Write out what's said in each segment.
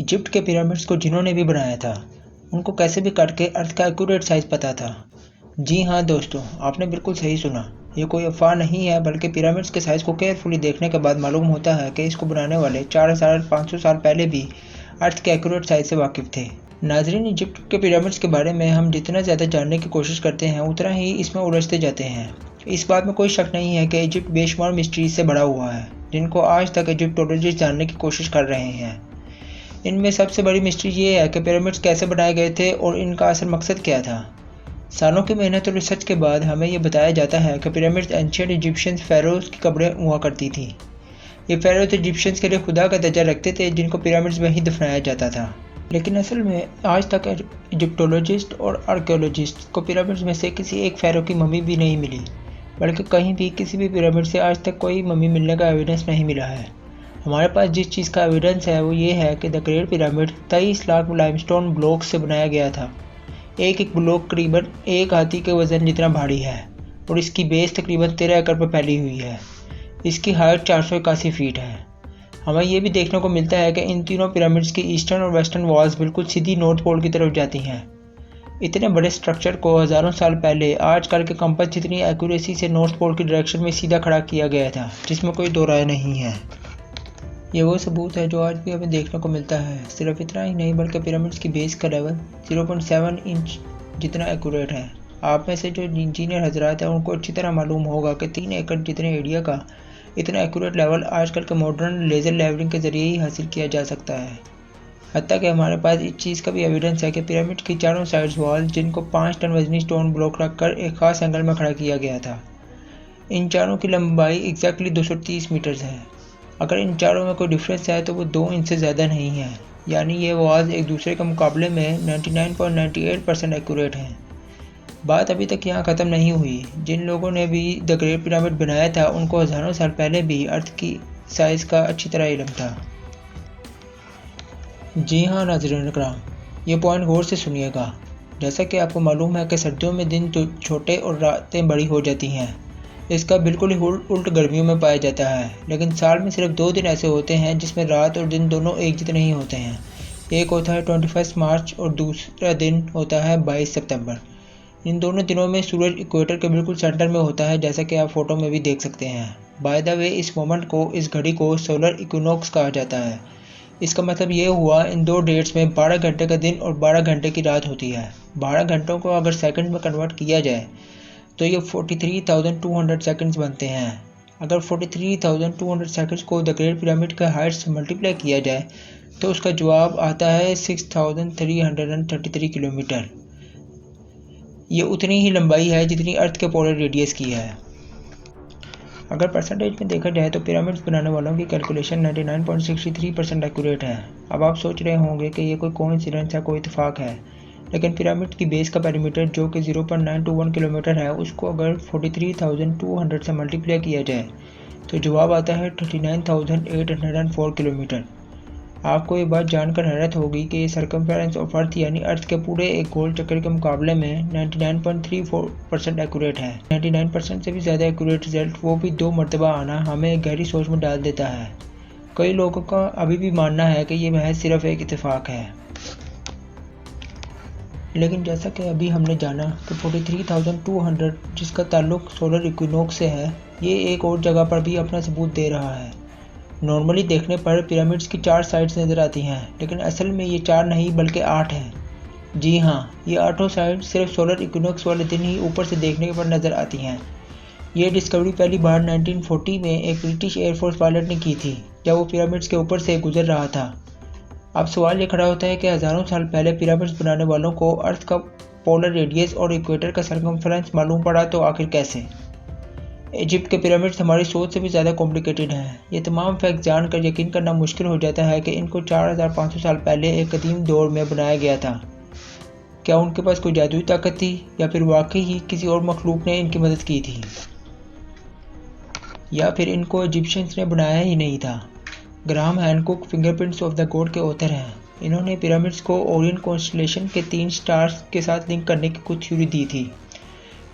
Egypt के pyramids को जिन्होंने भी बनाया था उनको कैसे भी काट के अर्थ का एक्यूरेट साइज पता था। जी हाँ दोस्तों, आपने बिल्कुल सही सुना। ये कोई अफवाह नहीं है, बल्कि पिरामिड्स के साइज को केयरफुली देखने के बाद मालूम होता है कि इसको बनाने वाले 4500 साल पहले भी अर्थ के एक्यूरेट साइज से वाकिफ थे। नाजरीन, इजिप्ट के पिरामिड्स के बारे में हम जितना ज़्यादा जानने की कोशिश करते हैं उतना ही इसमें उलझते जाते हैं। इस बात में कोई शक नहीं है कि इजिप्ट बेशुमार मिस्ट्रीज से भरा हुआ है, जिनको आज तक इजिप्टोलॉजिस्ट जानने की कोशिश कर रहे हैं। इनमें सबसे बड़ी मिस्ट्री ये है कि पिरामिड्स कैसे बनाए गए थे और इनका असल मकसद क्या था। सालों की मेहनत और रिसर्च के बाद हमें ये बताया जाता है कि पिरामिड्स एंशिएंट इजिप्शियंस फ़ैरोज़ की कब्रें हुआ करती थी। ये फ़ैरोज़ इजिप्शियंस के लिए खुदा का दर्जा रखते थे, जिनको पिरामिड्स में ही दफनाया जाता था। लेकिन असल में आज तक इजिप्टोलॉजिस्ट और आर्कियोलॉजिस्ट को पिरामिड्स में से किसी एक फ़ैरो की मम्मी भी नहीं मिली, बल्कि कहीं भी किसी भी पिरामिड से आज तक कोई मम्मी मिलने का एविडेंस नहीं मिला है। हमारे पास जिस चीज़ का एविडेंस है वो ये है कि the great pyramid 23 lakh limestone block से बनाया गया था। एक एक ब्लॉक करीबन एक हाथी के वज़न जितना भारी है और इसकी बेस तकरीबन 13 एकड़ पर फैली हुई है। इसकी हाइट 481 फीट है। हमें ये भी देखने को मिलता है कि इन तीनों पिरामिड्स की ईस्टर्न और वेस्टर्न वॉल्स बिल्कुल सीधी नॉर्थ पोल की तरफ जाती हैं। इतने बड़े स्ट्रक्चर को हज़ारों साल पहले आजकल के कंपास जितनी एक्यूरेसी से नॉर्थ पोल की डायरेक्शन में सीधा खड़ा किया गया था, जिसमें कोई दो राय नहीं है। ये वो सबूत है जो आज भी हमें देखने को मिलता है। सिर्फ इतना ही नहीं, बल्कि पिरामिड्स की बेस का लेवल 0.7 इंच जितना एक्यूरेट है। आप में से जो इंजीनियर हजरात हैं उनको अच्छी तरह मालूम होगा कि 3 एकड़ जितने एरिया का इतना एक्यूरेट लेवल आजकल के मॉडर्न लेज़र लेवलिंग के ज़रिए ही हासिल किया जा सकता है। हत्ता कि हमारे पास इस चीज़ का भी एविडेंस है कि पिरामिड की चारों साइड्स वॉल, जिनको 5 टन वजनी स्टोन ब्लॉक रखकर एक ख़ास एंगल में खड़ा किया गया था। इन चारों की लंबाई एग्जैक्टली 230 मीटर्स है। अगर इन चारों में कोई डिफरेंस है तो वो 2 इंच से ज़्यादा नहीं है, यानी ये वॉल्स एक दूसरे के मुकाबले में 99.98% एक्यूरेट हैं। बात अभी तक यहाँ ख़त्म नहीं हुई। जिन लोगों ने भी द ग्रेट पिरामिड बनाया था उनको हज़ारों साल पहले भी अर्थ की साइज़ का अच्छी तरह इल्म था। जी हाँ नाज़रीन इकराम, ये पॉइंट गौर से सुनिएगा। जैसा कि आपको मालूम है कि सर्दियों में दिन छोटे और रातें बड़ी हो जाती हैं। इसका बिल्कुल ही उल्ट गर्मियों में पाया जाता है। लेकिन साल में सिर्फ 2 दिन ऐसे होते हैं जिसमें रात और दिन दोनों एक जितने ही होते हैं। एक होता है 21 मार्च और दूसरा दिन होता है 22 सितंबर। इन दोनों दिनों में सूरज इक्वेटर के बिल्कुल सेंटर में होता है, जैसा कि आप फोटो में भी देख सकते हैं। बाय द वे, इस मोमेंट को, इस घड़ी को सोलर इक्विनॉक्स कहा जाता है। इसका मतलब ये हुआ इन 2 डेट्स में 12 घंटे का दिन और 12 घंटे की रात होती है। 12 घंटों को अगर सेकंड में कन्वर्ट किया जाए तो ये 43,200 सेकंड्स बनते हैं। अगर 43,200 सेकंड्स को द ग्रेट पिरामिड के हाइट से मल्टीप्लाई किया जाए तो उसका जवाब आता है 6,333 किलोमीटर। ये उतनी ही लंबाई है जितनी अर्थ के पोलर रेडियस की है। अगर परसेंटेज में देखा जाए तो पिरामिड्स बनाने वालों की कैलकुलेशन 99.63% एक्यूरेट है। अब आप सोच रहे होंगे कि ये कोई कोइंसिडेंस है, कोई इत्तेफाक है। लेकिन पिरामिड की बेस का पेरीमीटर जो कि 0.921 किलोमीटर है, उसको अगर 43,200 से मल्टीप्लाई किया जाए तो जवाब आता है 39,804 किलोमीटर। आपको ये बात जानकर हैरत होगी कि सर्कमफेरेंस ऑफ अर्थ यानी अर्थ के पूरे एक गोल चक्कर के मुकाबले में 99.34% एक्यूरेट है। 99% से भी ज़्यादा एक्यूरेट रिजल्ट, वो भी 2 मरतबा आना, हमें गहरी सोच में डाल देता है। कई लोगों का अभी भी मानना है कि ये महज सिर्फ एक इत्तेफाक है। लेकिन जैसा कि अभी हमने जाना कि 43,200 जिसका ताल्लुक सोलर इक्विनॉक्स से है, ये एक और जगह पर भी अपना सबूत दे रहा है। नॉर्मली देखने पर पिरामिड्स की 4 साइड्स नज़र आती हैं, लेकिन असल में ये 4 नहीं बल्कि 8 हैं। जी हाँ, ये 8 साइड सिर्फ सोलर इक्विनॉक्स वाले दिन ही ऊपर से देखने पर नज़र आती हैं। ये डिस्कवरी पहली बार 1940 में एक ब्रिटिश एयरफोर्स पायलट ने की थी, जब वो पिरामिड्स के ऊपर से गुजर रहा था। अब सवाल ये खड़ा होता है कि हज़ारों साल पहले पिरामिड्स बनाने वालों को अर्थ का पोलर रेडियस और इक्वेटर का सर्कमफेरेंस मालूम पड़ा, तो आखिर कैसे? इजिप्ट के पिरामिड्स हमारी सोच से भी ज़्यादा कॉम्प्लिकेटेड हैं। ये तमाम फैक्ट जानकर यकीन करना मुश्किल हो जाता है कि इनको 4,500 साल पहले एक कदीम दौर में बनाया गया था। क्या उनके पास कोई जादुई ताकत थी, या फिर वाकई ही किसी और मखलूक ने इनकी मदद की थी, या फिर इनको इजिप्शियंस ने बनाया ही नहीं था? Graham Hancock fingerprints of the God के ऑथर हैं। इन्होंने पिरामिड्स को ओरियन कॉन्स्टलेशन के 3 स्टार्स के साथ लिंक करने की कुछ थ्योरी दी थी।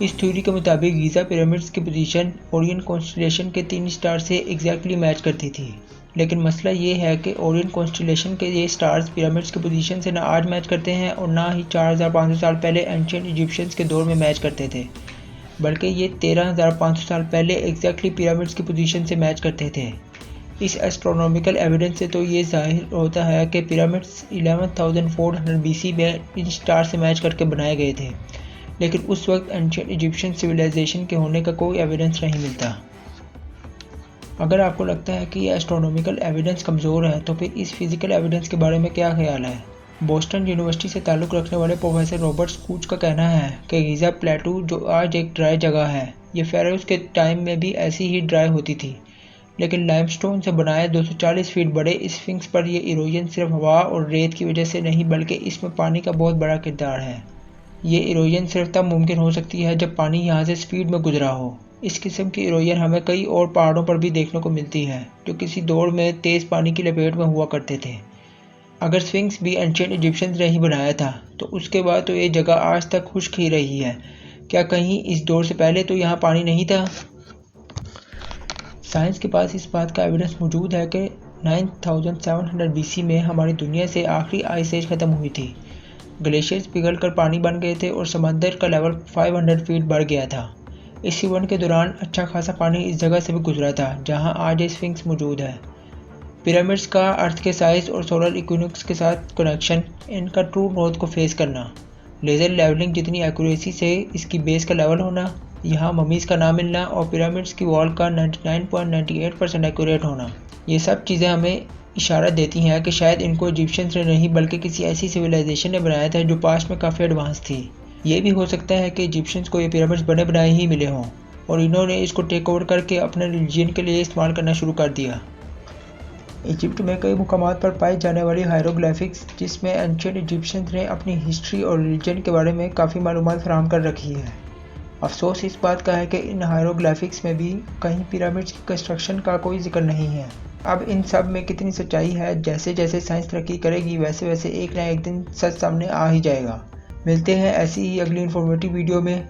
इस थ्योरी के मुताबिक गीज़ा पिरामिड्स की पोजीशन ओरियन कॉन्स्टलेशन के 3 स्टार से एग्जैक्टली मैच करती थी। लेकिन मसला ये है कि ओरियन कॉन्स्टेलेशन के ये स्टार्स पिरामिड्स की पोजीशन से ना आज मैच करते हैं और ना ही 4500 साल पहले एंशिएंट इजिप्शियंस के दौर में मैच करते थे, बल्कि ये 13500 साल पहले एग्जैक्टली पिरामिड्स की पोजीशन से मैच करते थे। इस एस्ट्रोनॉमिकल एविडेंस से तो ये जाहिर होता है कि पिरामिड्स 11,400 BC में इन स्टार से मैच करके बनाए गए थे, लेकिन उस वक्त एंशिएंट इजिप्शियन सिविलाइजेशन के होने का कोई एविडेंस नहीं मिलता। अगर आपको लगता है कि ये एस्ट्रोनॉमिकल एविडेंस कमज़ोर है, तो फिर इस फिज़िकल एविडेंस के बारे में क्या ख्याल है? बोस्टन यूनिवर्सिटी से ताल्लुक़ रखने वाले प्रोफेसर रॉबर्ट स्कूच का कहना है कि गीज़ा प्लेटू, जो आज एक ड्राई जगह है, ये फ़ारोज़ के टाइम में भी ऐसी ही ड्राई होती थी, लेकिन लाइमस्टोन से बनाए 240 फीट बड़े स्फिंक्स पर यह इरोजन सिर्फ हवा और रेत की वजह से नहीं, बल्कि इसमें पानी का बहुत बड़ा किरदार है। ये इरोजन सिर्फ तब मुमकिन हो सकती है जब पानी यहाँ से स्पीड में गुजरा हो। इस किस्म की इरोजन हमें कई और पहाड़ों पर भी देखने को मिलती है, जो किसी दौर में तेज़ पानी की लपेट में हुआ करते थे। अगर स्फिंक्स भी एंशिएंट इजिप्शियंस ने ही बनाया था, तो उसके बाद तो ये जगह आज तक खुश्क ही रही है। क्या कहीं इस दौर से पहले तो यहाँ पानी नहीं था? साइंस के पास इस बात का एविडेंस मौजूद है कि 9700 BC में हमारी दुनिया से आखिरी आइस एज ख़त्म हुई थी। ग्लेशियर्स पिघल कर पानी बन गए थे और समंदर का लेवल 500 फीट बढ़ गया था। इस इवेंट के दौरान अच्छा खासा पानी इस जगह से भी गुजरा था जहां आज स्फिंक्स मौजूद है। पिरामिड्स का अर्थ के साइज और सोलर इक्विनोक्स के साथ कनेक्शन, इनका ट्रू नॉर्थ को फेस करना, लेज़र लेवलिंग जितनी एक्यूरेसी से इसकी बेस का लेवल होना, यहाँ ममीज़ का ना मिलना और पिरामिड्स की वॉल का 99.98% एक्यूरेट होना, ये सब चीज़ें हमें इशारा देती हैं कि शायद इनको इजिप्शियंस ने नहीं बल्कि किसी ऐसी सिविलाइजेशन ने बनाया था जो पास्ट में काफ़ी एडवांस थी। ये भी हो सकता है कि इजिप्शियंस को ये पिरामिड्स बने बनाए ही मिले हों और इन्होंने इसको टेक ओवर करके अपने रिलीजन के लिए इस्तेमाल करना शुरू कर दिया। इजिप्ट में कई मुकामात पर पाई जाने वाली हायरोग्लिफिक्स, जिसमें एंशिएंट इजिप्शियंस ने अपनी हिस्ट्री और रिलीजन के बारे में काफ़ी मालूमात फराहम कर रखी है। अफसोस इस बात का है कि इन हायरोग्लिफिक्स में भी कहीं पिरामिड्स की कंस्ट्रक्शन का कोई जिक्र नहीं है। अब इन सब में कितनी सच्चाई है, जैसे जैसे साइंस तरक्की करेगी वैसे वैसे एक ना एक दिन सच सामने आ ही जाएगा। मिलते हैं ऐसी ही अगली इन्फॉर्मेटिव वीडियो में।